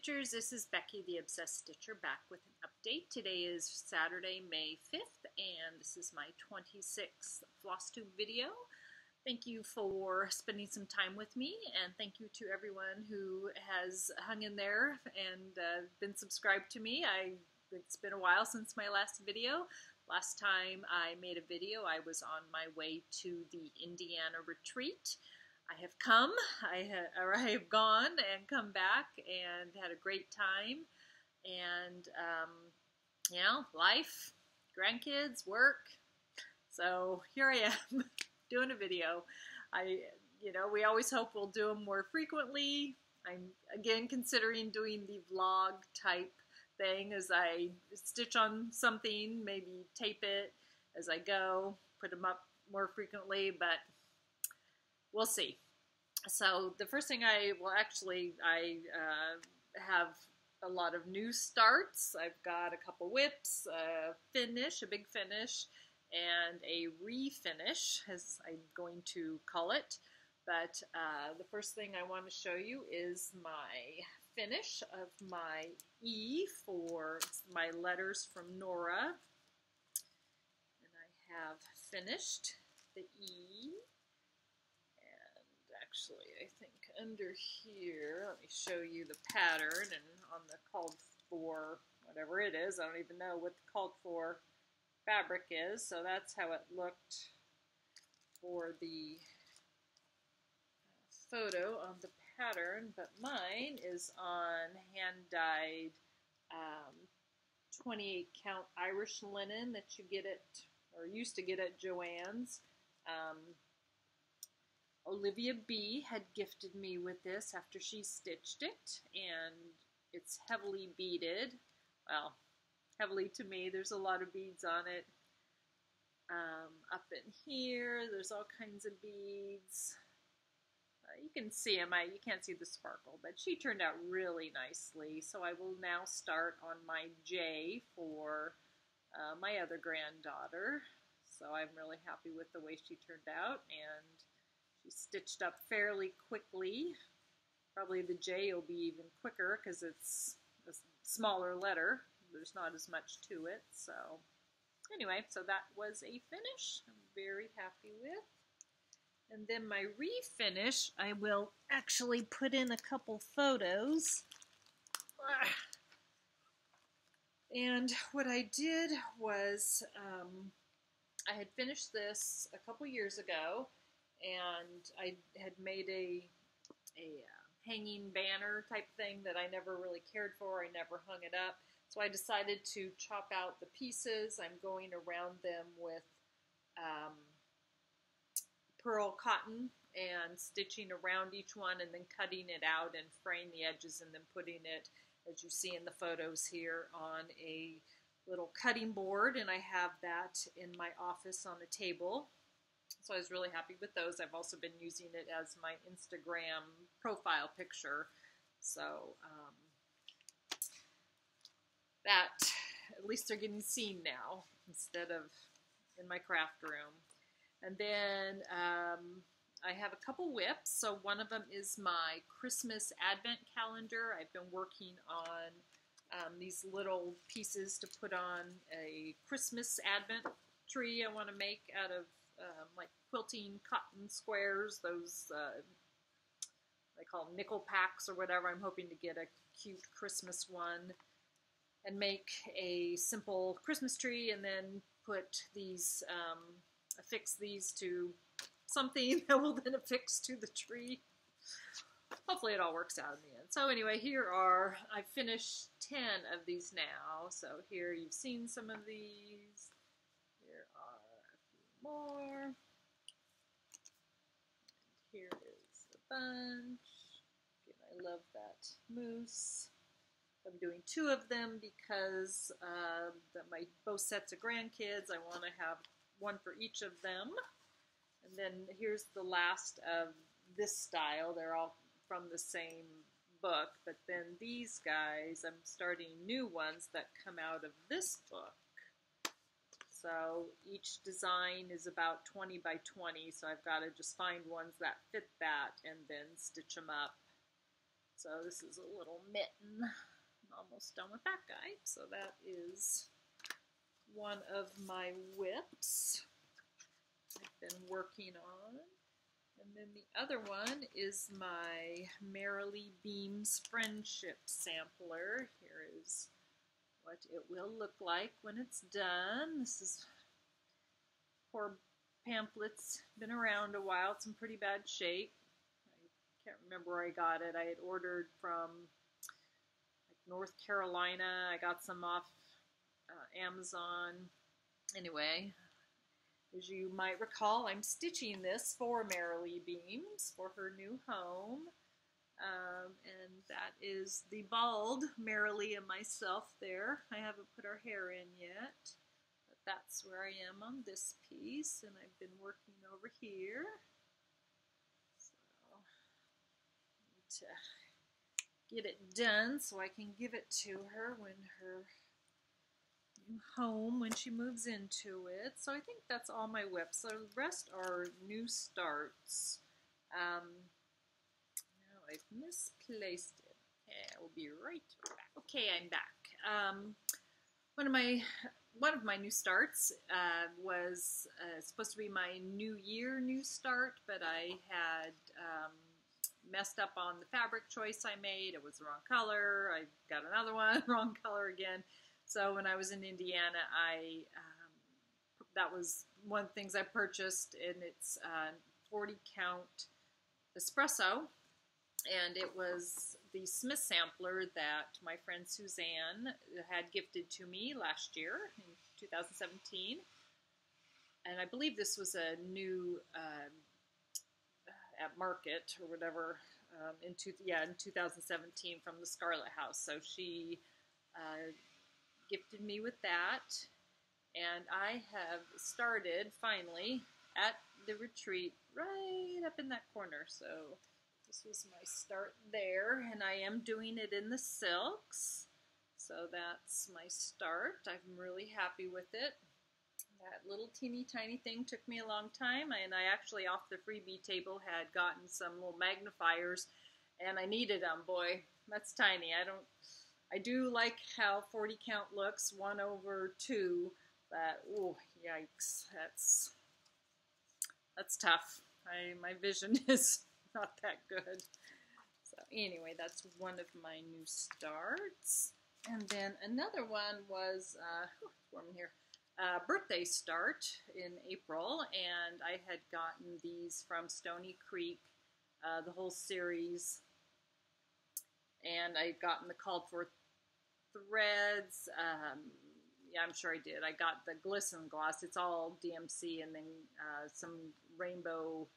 Stitchers, this is Becky the Obsessed Stitcher back with an update. Today is Saturday, May 5th, and this is my 26th Flosstube video. Thank you for spending some time with me, and thank you to everyone who has hung in there and been subscribed to me. It's been a while since my last video. Last time I made a video, I was on my way to the Indiana retreat. I have come, I have gone and come back and had a great time, and you know, life, grandkids, work. So here I am doing a video. We always hope we'll do them more frequently. I'm again considering doing the vlog type thing as I stitch on something, maybe tape it as I go, put them up more frequently, but we'll see. So the first thing I have a lot of new starts. I've got a couple whips, a big finish, and a refinish, as I'm going to call it. But the first thing I want to show you is my finish of my E for my letters from Nora. And I have finished the E. Actually, I think under here, let me show you the pattern, and on the called for, whatever it is, I don't even know what the called for fabric is, so that's how it looked for the photo on the pattern, but mine is on hand-dyed 28 count Irish linen that you get at, or used to get at Joann's. Olivia B. had gifted me with this after she stitched it, and it's heavily beaded. Well, heavily to me, there's a lot of beads on it. Up in here, there's all kinds of beads. You can see them, you can't see the sparkle, but she turned out really nicely. So I will now start on my J for my other granddaughter. So I'm really happy with the way she turned out, and she stitched up fairly quickly. Probably the J will be even quicker because it's a smaller letter. There's not as much to it. So anyway, so that was a finish I'm very happy with. And then my refinish, I will actually put in a couple photos. And what I did was I had finished this a couple years ago, and I had made a hanging banner type thing that I never really cared for. I never hung it up. So I decided to chop out the pieces. I'm going around them with pearl cotton and stitching around each one and then cutting it out and fraying the edges and then putting it, as you see in the photos here, on a little cutting board. And I have that in my office on a table. So I was really happy with those. I've also been using it as my Instagram profile picture. So that, at least they're getting seen now instead of in my craft room. And then I have a couple whips. So one of them is my Christmas Advent calendar. I've been working on these little pieces to put on a Christmas Advent tree I want to make out of like quilting cotton squares, those they call them nickel packs or whatever. I'm hoping to get a cute Christmas one and make a simple Christmas tree, and then put these, affix these to something that will then affix to the tree. Hopefully it all works out in the end. So anyway, I finished 10 of these now. So here you've seen some of these. Here are a few more. And here is a bunch. Again, I love that moose. I'm doing 2 of them because both sets of grandkids, I want to have one for each of them. And then here's the last of this style. They're all from the same book, but then these guys, I'm starting new ones that come out of this book. So each design is about 20 by 20, so I've got to just find ones that fit that and then stitch them up So this is a little mitten. I'm almost done with that guy. So that is one of my whips I've been working on. And then the other one is my Merrily Beams Friendship Sampler. Here is what it will look like when it's done. This is poor pamphlet's been around a while. It's in pretty bad shape. I can't remember where I got it. I had ordered from like North Carolina. I got some off Amazon. Anyway, as you might recall, I'm stitching this for Merrily Beams for her new home. And that is the bald Merrily and myself there. I haven't put our hair in yet, but that's where I am on this piece, and I've been working over here. So I need to get it done so I can give it to her when her new home, when she moves into it. So I think that's all my whips. So the rest are new starts. I've misplaced it. Okay, I will be right back. Okay, I'm back. One of my new starts was supposed to be my New Year new start, but I had messed up on the fabric choice I made. It was the wrong color. I got another one, wrong color again. So when I was in Indiana, that was one of the things I purchased, and it's 40 count espresso. And it was the Smith sampler that my friend Suzanne had gifted to me last year in 2017. And I believe this was a new at market or whatever in 2017 from the Scarlet House. So she gifted me with that. And I have started finally at the retreat right up in that corner. So this was my start there, and I am doing it in the silks. So that's my start. I'm really happy with it. That little teeny tiny thing took me a long time, and I actually off the freebie table had gotten some little magnifiers, and I needed them. Boy, that's tiny. I do like how 40 count looks, 1/2, but oh yikes, that's tough. My vision is not that good. So anyway, that's one of my new starts. And then another one was, it's warm in here, birthday start in April, and I had gotten these from Stony Creek, the whole series, and I had gotten the called for threads. Yeah, I'm sure I did. I got the glisten gloss. It's all DMC, and then some rainbow,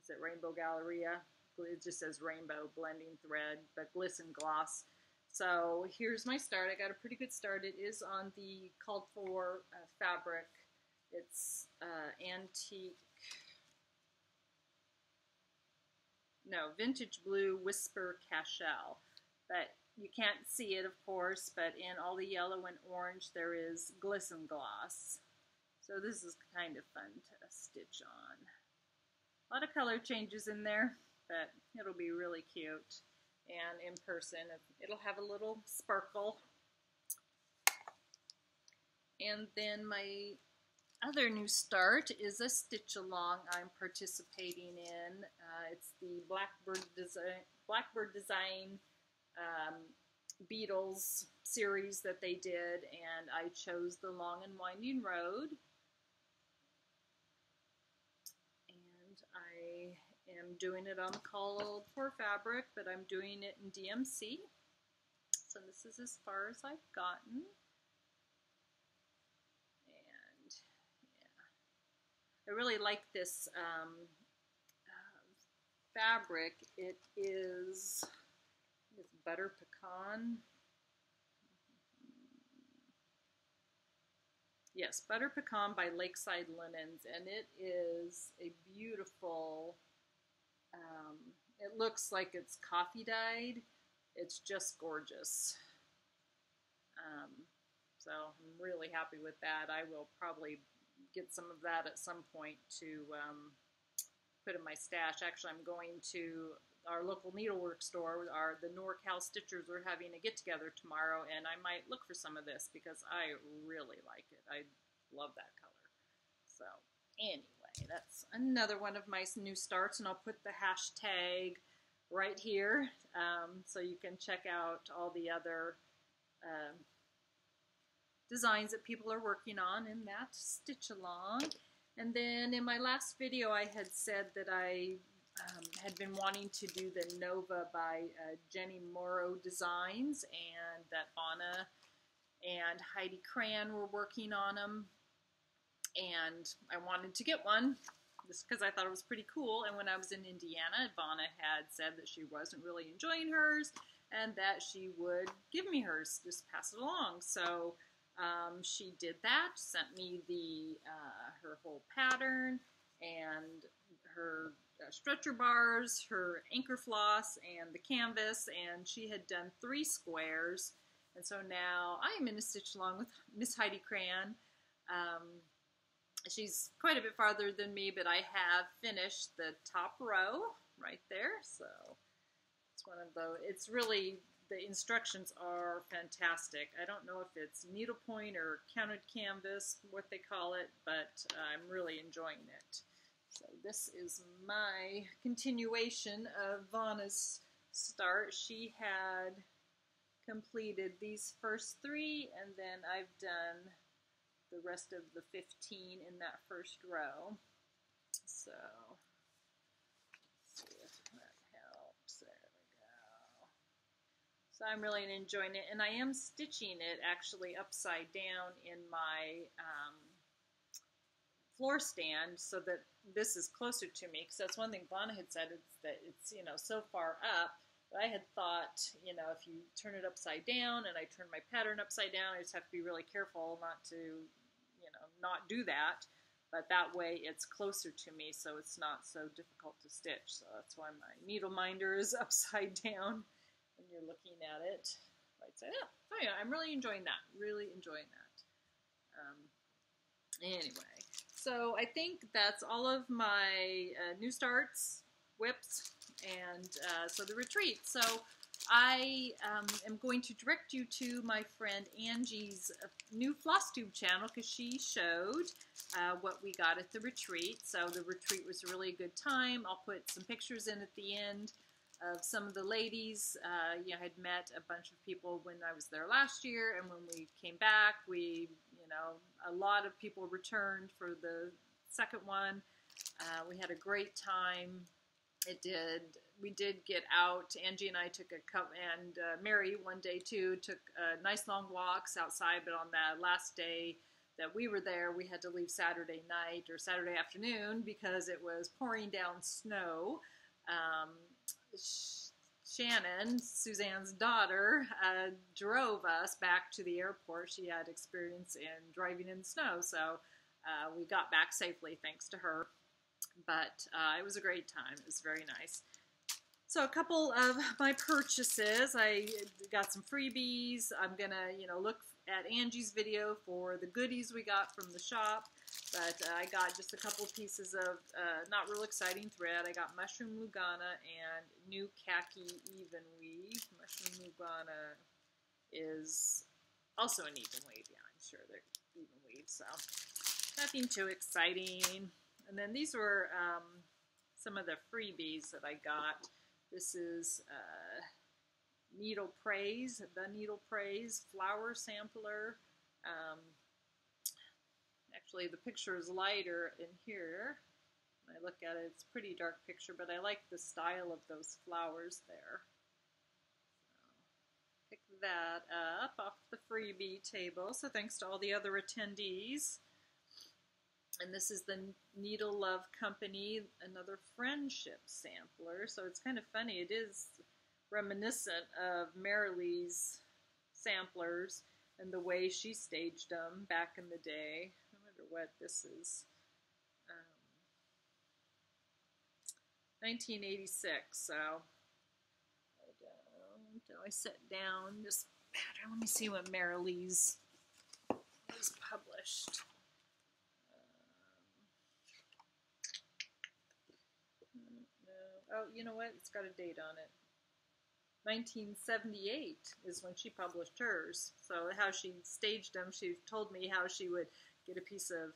is it Rainbow Galleria? It just says rainbow blending thread, but glisten gloss. So here's my start. I got a pretty good start. It is on the called for fabric. It's vintage blue whisper cashel. But you can't see it, of course, but in all the yellow and orange there is glisten gloss. So this is kind of fun to stitch on. A lot of color changes in there, but it'll be really cute. And in person, it'll have a little sparkle. And then my other new start is a stitch along I'm participating in. It's the Blackbird Design Beetles series that they did, and I chose the Long and Winding Road. And I am doing it on the called for fabric, but I'm doing it in DMC. So this is as far as I've gotten. And yeah, I really like this fabric. It's butter pecan. Yes, butter pecan by Lakeside Linens, and it is a beautiful, it looks like it's coffee dyed. It's just gorgeous. So I'm really happy with that. I will probably get some of that at some point to put in my stash. Actually, I'm going to our local needlework store, the NorCal Stitchers are having a get-together tomorrow, and I might look for some of this because I really like it. I love that color. So anyway, that's another one of my new starts, and I'll put the hashtag right here so you can check out all the other designs that people are working on in that stitch along. And then in my last video I had said that I had been wanting to do the Nova by Jenny Morrow Designs, and that Vanna and Heidi Cran were working on them, and I wanted to get one just because I thought it was pretty cool. And when I was in Indiana, Vanna had said that she wasn't really enjoying hers and that she would give me hers, just pass it along. So she did that, sent me her whole pattern and her stretcher bars, her anchor floss, and the canvas, and she had done 3 squares. And so now I am in a stitch along with Miss Heidi Cran. She's quite a bit farther than me, but I have finished the top row right there. So it's one of those. It's really, the instructions are fantastic. I don't know if it's needlepoint or counted canvas, what they call it, but I'm really enjoying it. So this is my continuation of Vanna's start. She had completed these first 3, and then I've done the rest of the 15 in that first row. So let's see if that helps. There we go. So I'm really enjoying it, and I am stitching it actually upside down in my floor stand so that this is closer to me, because that's one thing Vanna had said, that it's, you know, so far up. But I had thought, you know, if you turn it upside down and I turn my pattern upside down, I just have to be really careful not to, you know, not do that. But that way it's closer to me, so it's not so difficult to stitch. So that's why my needle minder is upside down when you're looking at it. Right side up. So yeah, I'm really enjoying that. Really enjoying that. Anyway, so I think that's all of my new starts, whips, and so the retreat. So I am going to direct you to my friend Angie's new Flosstube channel, because she showed what we got at the retreat. So the retreat was a really good time. I'll put some pictures in at the end of some of the ladies. You know, I had met a bunch of people when I was there last year, and when we came back, we, you know, a lot of people returned for the second one. We had a great time. We did get out. Angie and I took a cup, and Mary one day too took nice long walks outside. But on that last day that we were there, we had to leave Saturday night or Saturday afternoon because it was pouring down snow. Shannon, Suzanne's daughter, drove us back to the airport. She had experience in driving in the snow, so we got back safely thanks to her. But it was a great time. It was very nice. So a couple of my purchases. I got some freebies. I'm going to, you know, look at Angie's video for the goodies we got from the shop. But I got just a couple pieces of not real exciting thread. I got Mushroom Lugana and new khaki even weave. Mushroom Lugana is also an even weave. Yeah, I'm sure they're even weave, so nothing too exciting. And then these were some of the freebies that I got. This is Needle Praise, the Needle Praise flower sampler. Actually, the picture is lighter in here. When I look at it, it's a pretty dark picture, but I like the style of those flowers there. So, pick that up off the freebie table. So thanks to all the other attendees. And this is the Needle Love Company, another friendship sampler. So it's kind of funny. It is reminiscent of Marilee's samplers and the way she staged them back in the day. I wonder what this is. 1986. So I sit down this pattern. Let me see what Marilee's was published. Oh, you know what? It's got a date on it. 1978 is when she published hers. So how she staged them, she told me how she would get a piece of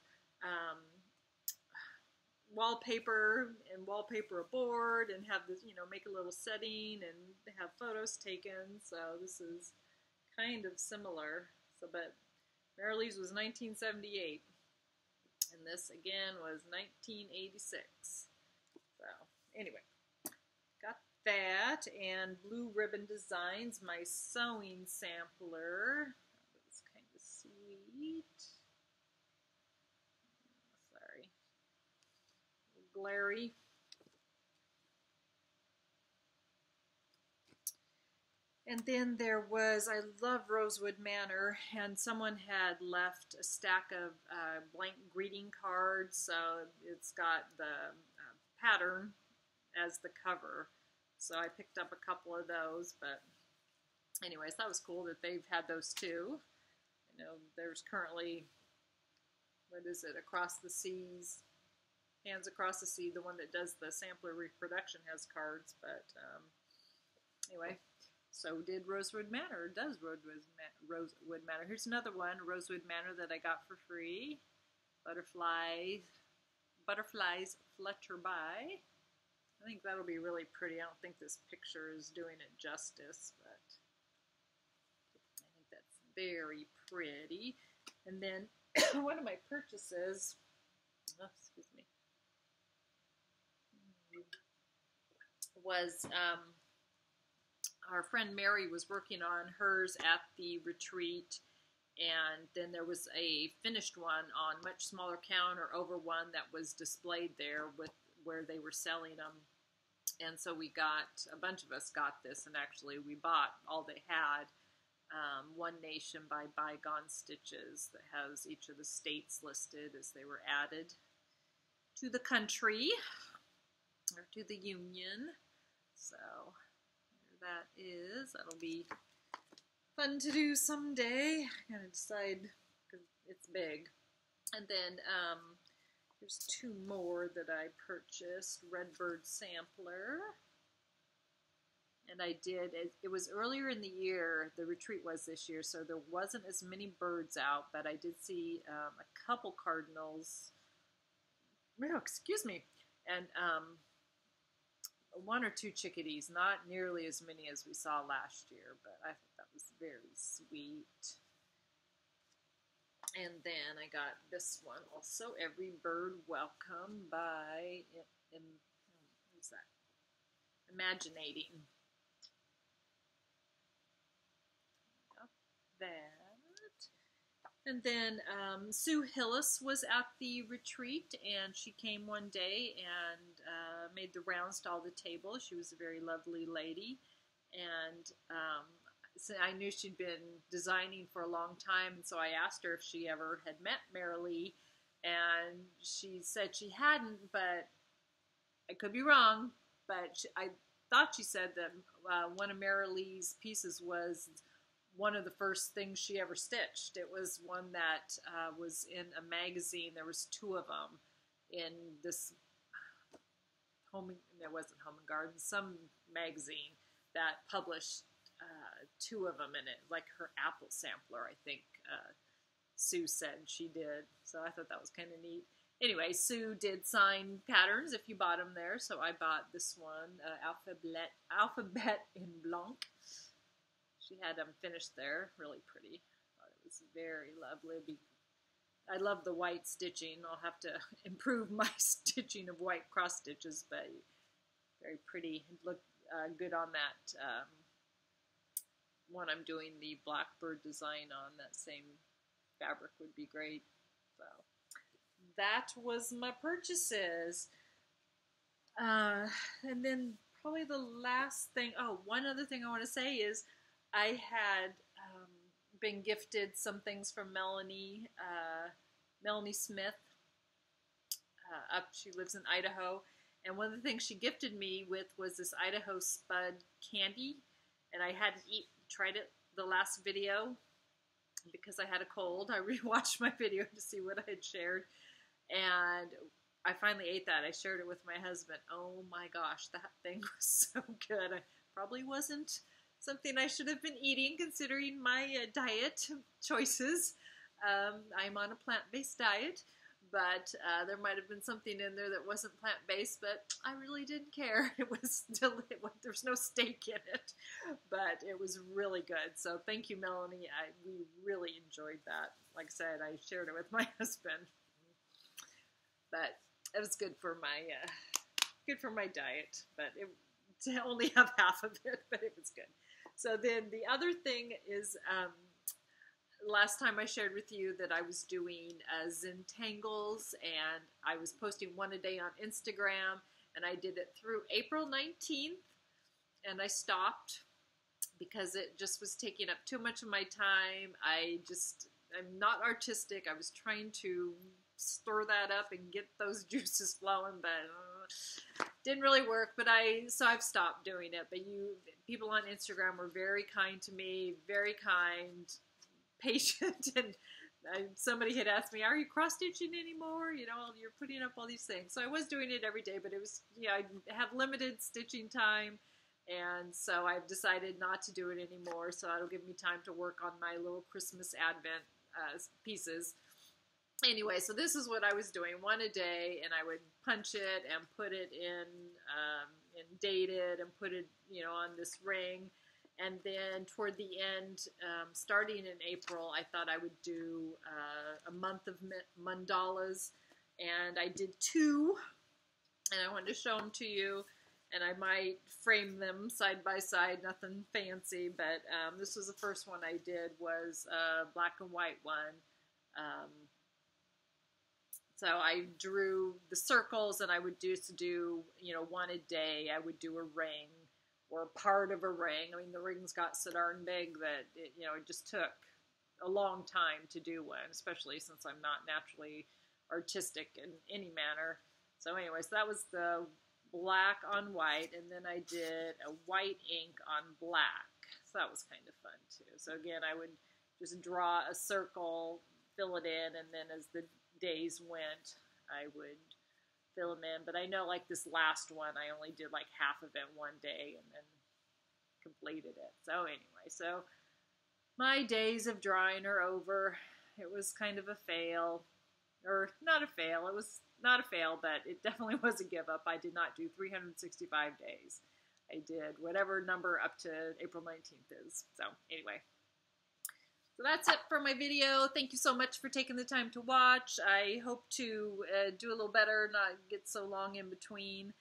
wallpaper and wallpaper a board and have this, you know, make a little setting and have photos taken. So this is kind of similar. So, but Marilee's was 1978. And this again was 1986. So anyway, got that, and Blue Ribbon Designs, my sewing sampler. That was kind of sweet. Sorry. Glary. And then there was, I love Rosewood Manor, and someone had left a stack of blank greeting cards, so it's got the pattern as the cover. So I picked up a couple of those, but anyways, that was cool that they've had those too. You know, there's currently, what is it, Across the Seas, Hands Across the Sea, the one that does the sampler reproduction has cards, but anyway. So did Rosewood Manor, does Rosewood Manor. Here's another one, Rosewood Manor, that I got for free. Butterflies flutter by. I think that'll be really pretty. I don't think this picture is doing it justice, but I think that's very pretty. And then one of my purchases, oh, excuse me, was our friend Mary was working on hers at the retreat, and then there was a finished one on much smaller count or over one that was displayed there with where they were selling them. And so we got, a bunch of us got this, and actually we bought all they had, One Nation by Bygone Stitches, that has each of the states listed as they were added to the country, or to the Union. So there that is. That'll be fun to do someday. I gotta decide, because it's big. And then there's two more that I purchased. Redbird Sampler. And I did, it was earlier in the year, the retreat was this year, so there wasn't as many birds out, but I did see a couple cardinals, no, excuse me, and one or two chickadees, not nearly as many as we saw last year, but I thought that was very sweet. And then I got this one also, Every Bird Welcome by, what's that? Imaginating. Got that. And then Sue Hillis was at the retreat, and she came one day and made the rounds to all the tables. She was a very lovely lady, and so I knew she'd been designing for a long time, and so I asked her if she ever had met Marilee, and she said she hadn't, but I could be wrong, but I thought she said that one of Marilee's pieces was one of the first things she ever stitched. It was one that was in a magazine. There was two of them in this it wasn't Home and Garden, some magazine that published two of them in it, like her apple sampler, I think Sue said she did. So I thought that was kind of neat. Anyway, Sue did sign patterns if you bought them there, so I bought this one, Alphabet in Blanc. She had them finished there, really pretty. I thought it was very lovely. I love the white stitching. I'll have to improve my stitching of white cross stitches, but very pretty. It looked good on that one I'm doing the blackbird design on. That same fabric would be great. So that was my purchases. And then probably the last thing, one other thing I want to say is I had been gifted some things from Melanie Smith. She lives in Idaho, and one of the things she gifted me with was this Idaho Spud candy, and I had tried it the last video because I had a cold. I rewatched my video to see what I had shared, and I finally ate that. I shared it with my husband. Oh my gosh, that thing was so good. I probably wasn't something I should have been eating considering my diet choices. I'm on a plant-based diet, but there might have been something in there that wasn't plant-based, but I really didn't care. It was still, there's no steak in it, but it was really good. So thank you, Melanie. We really enjoyed that. Like I said, I shared it with my husband, but it was good for my diet. But to only have half of it, but it was good. So then the other thing is, last time I shared with you that I was doing Zentangles, and I was posting one a day on Instagram, and I did it through April 19th, and I stopped because it just was taking up too much of my time. I'm not artistic. I was trying to stir that up and get those juices flowing, but didn't really work. But so I've stopped doing it. But people on Instagram were very kind to me, very kind, patient, and somebody had asked me, "Are you cross stitching anymore? You know, you're putting up all these things." So I was doing it every day, but it was, I have limited stitching time, and so I've decided not to do it anymore. So that'll give me time to work on my little Christmas Advent pieces. Anyway, so this is what I was doing, one a day, and I would punch it and put it in and date it and put it, on this ring. And then toward the end, starting in April, I thought I would do a month of mandalas, and I did 2, and I wanted to show them to you, and I might frame them side by side, nothing fancy, but this was the first one I did, was a black and white one. So I drew the circles, and I would just do, one a day. I would do a ring, or part of a ring. I mean, the rings got so darn big that it just took a long time to do one, especially since I'm not naturally artistic in any manner. So anyway, so that was the black on white, and then I did a white ink on black. So that was kind of fun too. So again, I would just draw a circle, fill it in, and then as the days went, I would fill them in. But I know, like this last one, I only did like half of it one day and then completed it. So anyway, so my days of drawing are over. It was kind of a fail, or not a fail. It was not a fail, but it definitely was a give up. I did not do 365 days. I did whatever number up to April 19th is. So anyway, so that's it for my video. Thank you so much for taking the time to watch. I hope to do a little better, not get so long in between.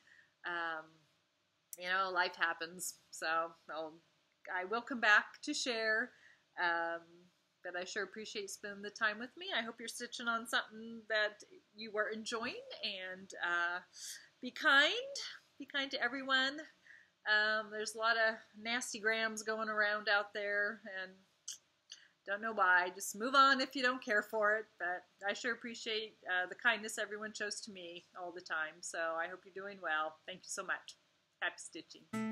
Life happens, so I will come back to share. But I sure appreciate spending the time with me. I hope you're stitching on something that you are enjoying, and be kind. Be kind to everyone. There's a lot of nasty grams going around out there, and don't know why. Just move on if you don't care for it. But I sure appreciate the kindness everyone shows to me all the time. So I hope you're doing well. Thank you so much. Happy stitching.